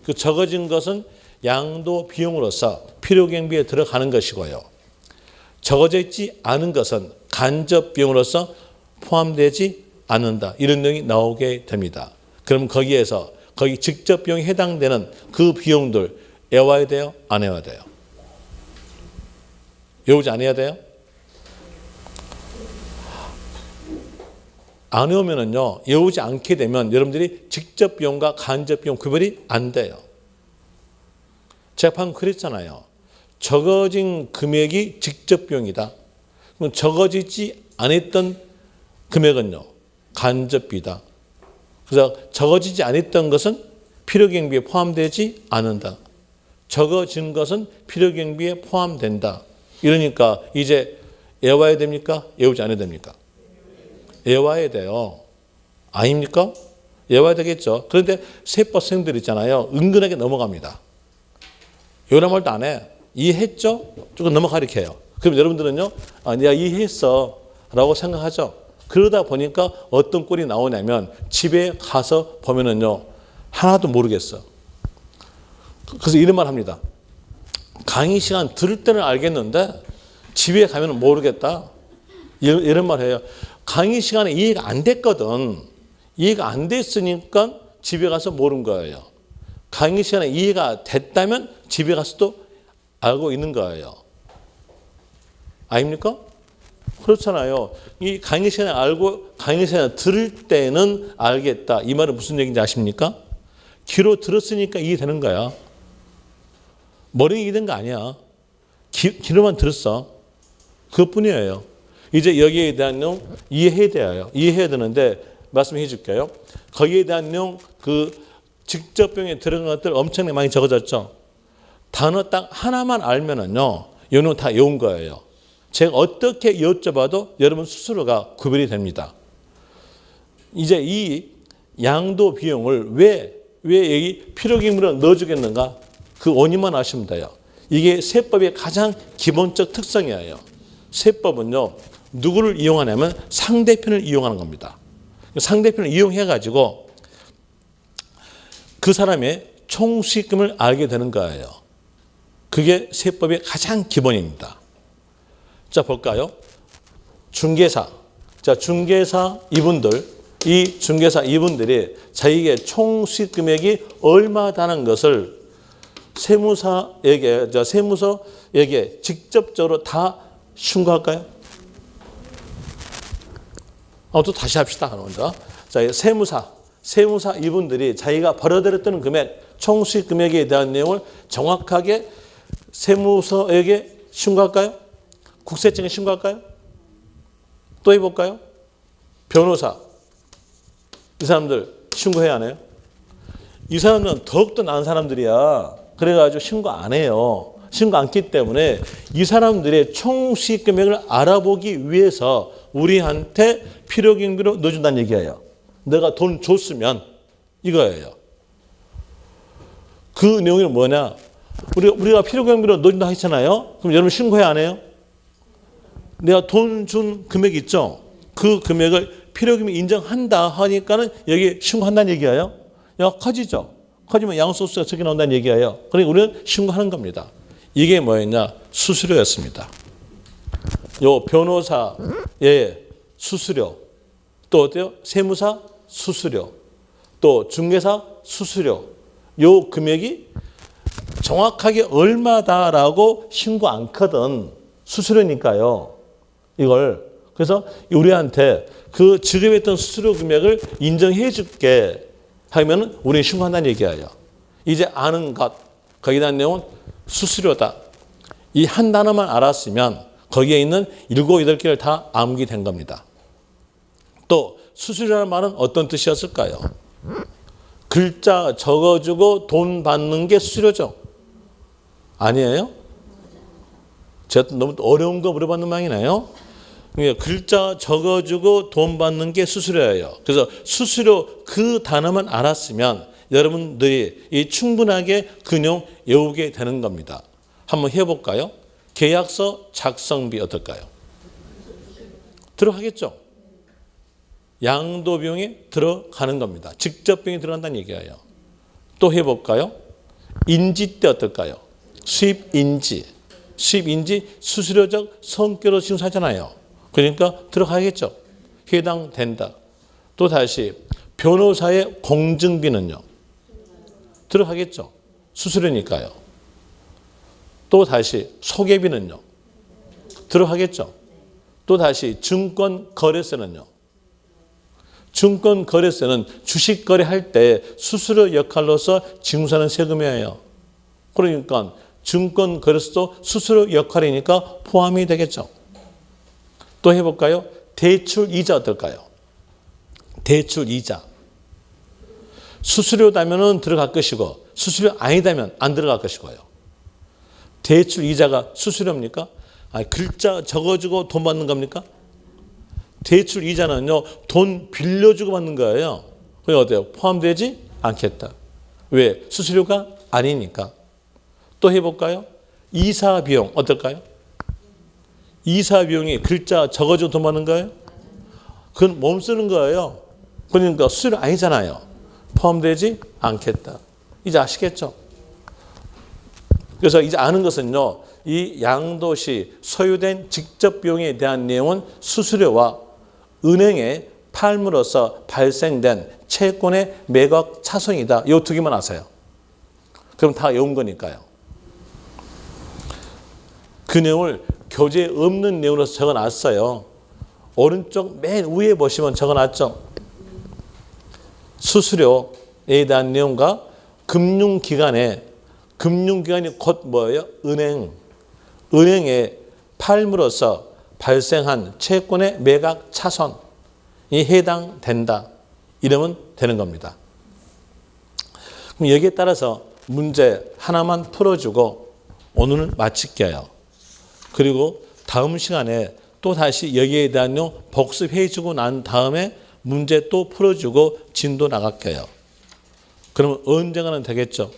그 적어진 것은 양도 비용으로서 필요 경비에 들어가는 것이고요. 적어져 있지 않은 것은 간접 비용으로서 포함되지 않는다. 이런 내용이 나오게 됩니다. 그럼 거기에서 거기 직접 비용에 해당되는 그 비용들 외워야 돼요? 안 외워야 돼요? 외우지 않아야 돼요? 안 외우면은요, 외우지 않게 되면 여러분들이 직접 비용과 간접 비용 구별이 안 돼요. 제가 방금 그랬잖아요. 적어진 금액이 직접 비용이다. 그럼 적어지지 않았던 금액은요, 간접비다. 그래서 적어지지 않았던 것은 필요경비에 포함되지 않는다. 적어진 것은 필요경비에 포함된다. 이러니까 이제 외워야 됩니까? 외우지 않아야 됩니까? 외워야 돼요. 아닙니까? 외워야 되겠죠. 그런데 세법생들 있잖아요. 은근하게 넘어갑니다. 이런 말도 안 해. 이해했죠? 조금 넘어가리게 해요. 그럼 여러분들은요, 내가 이해했어 라고 생각하죠. 그러다 보니까 어떤 꼴이 나오냐면 집에 가서 보면은요, 하나도 모르겠어. 그래서 이런 말 합니다. 강의 시간 들을 때는 알겠는데 집에 가면 모르겠다. 이런 말 해요. 강의 시간에 이해가 안 됐거든. 이해가 안 됐으니까 집에 가서 모른 거예요. 강의 시간에 이해가 됐다면 집에 가서도 알고 있는 거예요. 아닙니까? 그렇잖아요. 이 강의 시간에 알고 강의 시간에 들을 때는 알겠다. 이 말은 무슨 얘기인지 아십니까? 귀로 들었으니까 이해되는 거야. 머리에 이해된 거 아니야. 귀로만 들었어. 그것뿐이에요. 이제 여기에 대한 내용 이해해야 돼요. 이해해야 되는데 말씀해 줄게요. 거기에 대한 내용 그 직접 비용에 들어간 것들 엄청나게 많이 적어졌죠. 단어 딱 하나만 알면은요, 이 내용 다 외운 거예요. 제가 어떻게 여쭤봐도 여러분 스스로가 구별이 됩니다. 이제 이 양도 비용을 왜 여기 필요경비로 넣어주겠는가? 그 원인만 아시면 돼요. 이게 세법의 가장 기본적 특성이에요. 세법은요, 누구를 이용하냐면 상대편을 이용하는 겁니다. 상대편을 이용해가지고 그 사람의 총수익금을 알게 되는 거예요. 그게 세법의 가장 기본입니다. 자, 볼까요? 중개사. 자, 중개사 이분들, 이 중개사 이분들이 자기의 총수익 금액이 얼마다는 것을 세무서에게 직접적으로 다 신고할까요? 또 다시 합시다. 먼저. 자, 세무사 이분들이 자기가 벌어들였던 금액, 총수익 금액에 대한 내용을 정확하게 세무서에게 신고할까요? 국세청에 신고할까요? 또 해볼까요? 변호사. 이 사람들 신고해야 하나요? 이 사람들은 더욱더 나은 사람들이야. 그래가지고 신고 안 해요. 신고 않기 때문에 이 사람들의 총수익 금액을 알아보기 위해서 우리한테 필요경비로 넣어준다는 얘기예요. 내가 돈 줬으면 이거예요. 그 내용이 뭐냐? 우리가 필요경비로 넣어준다 했잖아요. 그럼 여러분 신고해야 안 해요? 내가 돈 준 금액 있죠? 그 금액을 필요경비 인정한다 하니까는 여기 신고한다는 얘기예요. 야, 커지죠? 커지면 양도소득세가 적게 나온다는 얘기예요. 그러니까 우리는 신고하는 겁니다. 이게 뭐였냐? 수수료였습니다. 요 변호사의 수수료, 또 어때요? 세무사 수수료, 또 중개사 수수료, 요 금액이 정확하게 얼마다라고 신고 않거든. 수수료니까요. 이걸. 그래서 우리한테 그 지급했던 수수료 금액을 인정해 줄게 하면 우리는 신고한다는 얘기예요. 이제 아는 것, 거기에 대한 내용은 수수료다. 이 한 단어만 알았으면 거기에 있는 7, 8개를 다 암기된 겁니다. 또 수수료라는 말은 어떤 뜻이었을까요? 글자 적어주고 돈 받는 게 수수료죠. 아니에요? 제가 너무 어려운 거 물어봤는 모양이네요. 글자 적어주고 돈 받는 게 수수료예요. 그래서 수수료 그 단어만 알았으면 여러분들이 이 충분하게 그 내용 외우게 되는 겁니다. 한번 해볼까요? 계약서 작성비 어떨까요? 들어가겠죠? 양도 비용이 들어가는 겁니다. 직접 비용이 들어간다는 얘기예요. 또 해볼까요? 인지 때 어떨까요? 수입인지. 수입인지 수수료적 성격으로 징수하잖아요. 그러니까 들어가겠죠. 해당된다. 또 다시 변호사의 공증비는요. 들어가겠죠. 수수료니까요. 또 다시 소개비는요. 들어가겠죠. 또 다시 증권거래세는요. 증권거래세는 주식거래할 때 수수료 역할로서 징수하는 세금이에요. 그러니까 증권거래세도 수수료 역할이니까 포함이 되겠죠. 또 해볼까요? 대출이자 어떨까요? 대출이자. 수수료다면 들어갈 것이고 수수료 아니다면 안 들어갈 것이고요. 대출이자가 수수료입니까? 아니, 글자 적어주고 돈 받는 겁니까? 대출이자는요. 돈 빌려주고 받는 거예요. 그게 어때요? 포함되지 않겠다. 왜? 수수료가 아니니까. 또 해볼까요? 이사비용 어떨까요? 이사비용이 글자 적어주고 돈 받는 거예요? 그건 몸 쓰는 거예요. 그러니까 수수료 아니잖아요. 포함되지 않겠다. 이제 아시겠죠? 그래서 이제 아는 것은요. 이 양도시 소유된 직접 비용에 대한 내용은 수수료와 은행에 팔므로써 발생된 채권의 매각 차손이다. 이 두 개만 아세요. 그럼 다 외운 거니까요. 그 내용을 교재에 없는 내용으로 적어놨어요. 오른쪽 맨 위에 보시면 적어놨죠. 수수료에 대한 내용과 금융기관이 곧 뭐예요? 은행에 팔므로써 발생한 채권의 매각 차손이 해당된다. 이러면 되는 겁니다. 그럼 여기에 따라서 문제 하나만 풀어주고 오늘은 마칠게요. 그리고 다음 시간에 또 다시 여기에 대한 내용 복습해 주고 난 다음에 문제 또 풀어주고 진도 나갈게요. 그러면 언젠가는 되겠죠?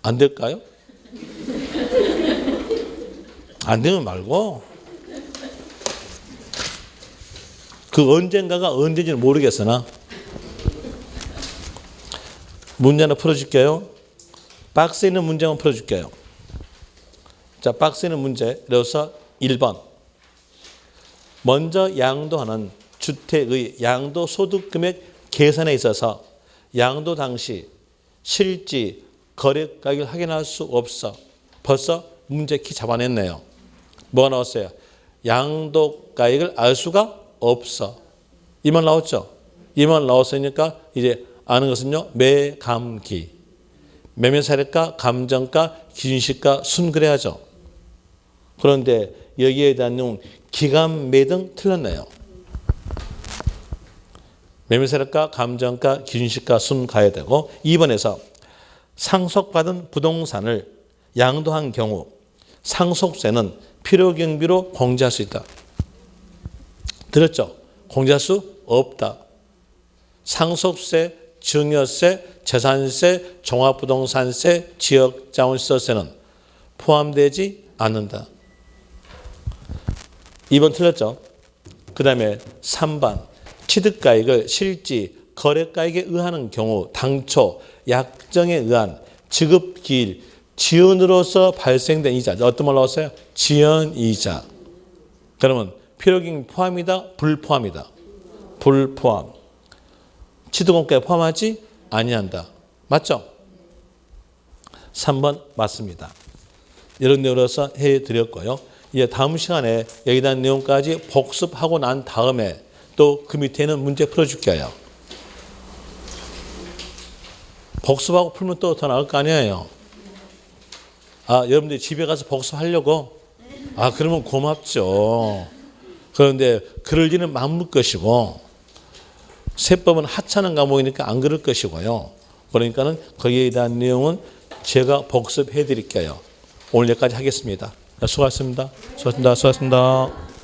안 될까요? 안 되면 말고 그 언젠가가 언제인지는 모르겠으나 문제 하나 풀어줄게요. 박스에 있는 문제만 풀어줄게요. 자, 박스에 있는 문제로서 1번. 먼저 양도하는 주택의 양도소득금액 계산에 있어서 양도 당시 실지 거래가격을 확인할 수 없어. 벌써 문제 키 잡아냈네요. 뭐가 나왔어요? 양도가액을 알 수가 없어. 이 말 나왔죠? 이 말 나왔으니까 이제 아는 것은요. 매감기. 매매사례가, 감정가, 기준시가 순그래야죠. 그런데 여기에 대한 내용 기간매 등 틀렸네요. 매매사례가, 감정가, 기준시가 순 가야 되고 2번에서 상속받은 부동산을 양도한 경우 상속세는 필요경비로 공제할 수 있다. 들었죠? 공제할 수 없다. 상속세, 증여세, 재산세, 종합부동산세, 지역자원시설세는 포함되지 않는다. 2번 틀렸죠? 그 다음에 3번 취득가액을 실지 거래가액에 의하는 경우 당초 약정에 의한 지급기일 지연으로서 발생된 이자. 어떤 말 나왔어요? 지연이자. 그러면 필요경비 포함이다? 불포함이다? 불포함. 취득원가에 포함하지 아니한다. 맞죠? 3번 맞습니다. 이런 내용으로서 해드렸고요. 이제 다음 시간에 여기에 대한 내용까지 복습하고 난 다음에 또 그 밑에는 문제 풀어줄게요. 복습하고 풀면 또 더 나을 거 아니에요. 여러분들이 집에 가서 복습하려고? 그러면 고맙죠. 그런데 그럴 일은 만물 것이고 세법은 하찮은 과목이니까 안 그럴 것이고요. 그러니까는 거기에 대한 내용은 제가 복습해 드릴게요. 오늘 여기까지 하겠습니다. 수고하셨습니다. 수고하셨습니다. 수고하셨습니다.